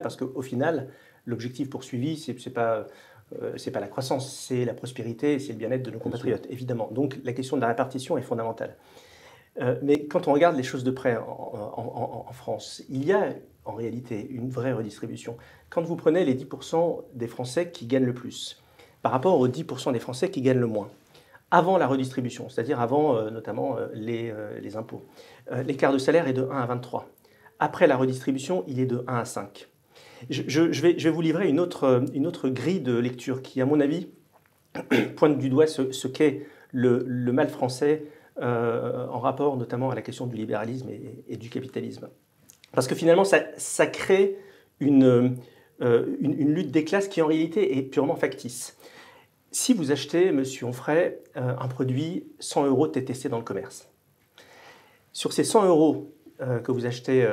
Parce qu'au final, l'objectif poursuivi, c'est pas la croissance, c'est la prospérité, c'est le bien-être de nos compatriotes, évidemment. Donc la question de la répartition est fondamentale. Mais quand on regarde les choses de près en France, il y a en réalité une vraie redistribution. Quand vous prenez les 10% des Français qui gagnent le plus, par rapport aux 10% des Français qui gagnent le moins, avant la redistribution, c'est-à-dire avant notamment les impôts, l'écart de salaire est de 1 à 23. Après la redistribution, il est de 1 à 5. Je vais vous livrer une autre grille de lecture qui, à mon avis, pointe du doigt ce qu'est le mal français en rapport notamment à la question du libéralisme et du capitalisme. Parce que finalement, ça crée une lutte des classes qui en réalité est purement factice. Si vous achetez, monsieur Onfray, un produit 100 € TTC dans le commerce, sur ces 100 € que vous achetez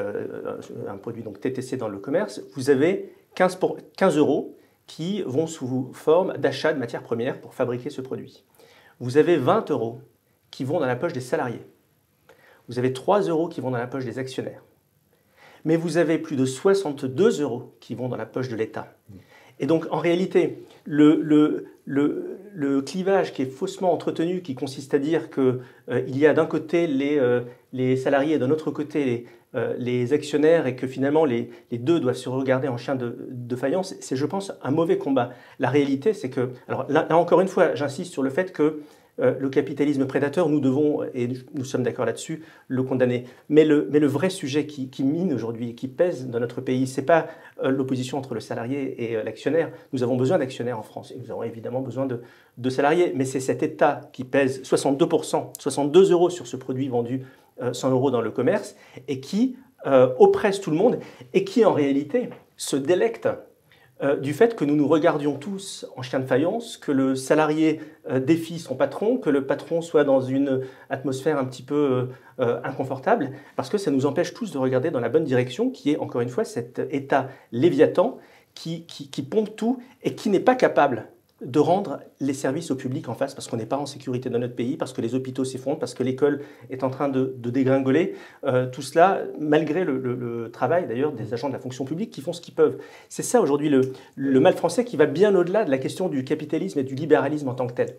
un produit donc TTC dans le commerce, vous avez 15 € qui vont sous forme d'achat de matières premières pour fabriquer ce produit. Vous avez 20 € qui vont dans la poche des salariés. Vous avez 3 € qui vont dans la poche des actionnaires. Mais vous avez plus de 62 € qui vont dans la poche de l'État. Et donc, en réalité, le clivage qui est faussement entretenu, qui consiste à dire qu'il y a d'un côté les salariés et d'un autre côté les actionnaires et que finalement les deux doivent se regarder en chien de faïence, c'est, je pense, un mauvais combat. La réalité, c'est que... Alors là, encore une fois, j'insiste sur le fait que le capitalisme prédateur, nous devons, et nous sommes d'accord là-dessus, le condamner. Mais le vrai sujet qui mine aujourd'hui, qui pèse dans notre pays, ce n'est pas l'opposition entre le salarié et l'actionnaire. Nous avons besoin d'actionnaires en France et nous avons évidemment besoin de salariés. Mais c'est cet État qui pèse 62%, 62 € sur ce produit vendu 100 € dans le commerce et qui oppresse tout le monde et qui en réalité se délecte du fait que nous nous regardions tous en chien de faïence, que le salarié défie son patron, que le patron soit dans une atmosphère un petit peu inconfortable, parce que ça nous empêche tous de regarder dans la bonne direction, qui est encore une fois cet État léviathan qui pompe tout et qui n'est pas capable de rendre les services au public en face, parce qu'on n'est pas en sécurité dans notre pays, parce que les hôpitaux s'effondrent, parce que l'école est en train de dégringoler. Tout cela, malgré le travail d'ailleurs des agents de la fonction publique qui font ce qu'ils peuvent. C'est ça aujourd'hui le mal français qui va bien au-delà de la question du capitalisme et du libéralisme en tant que tel.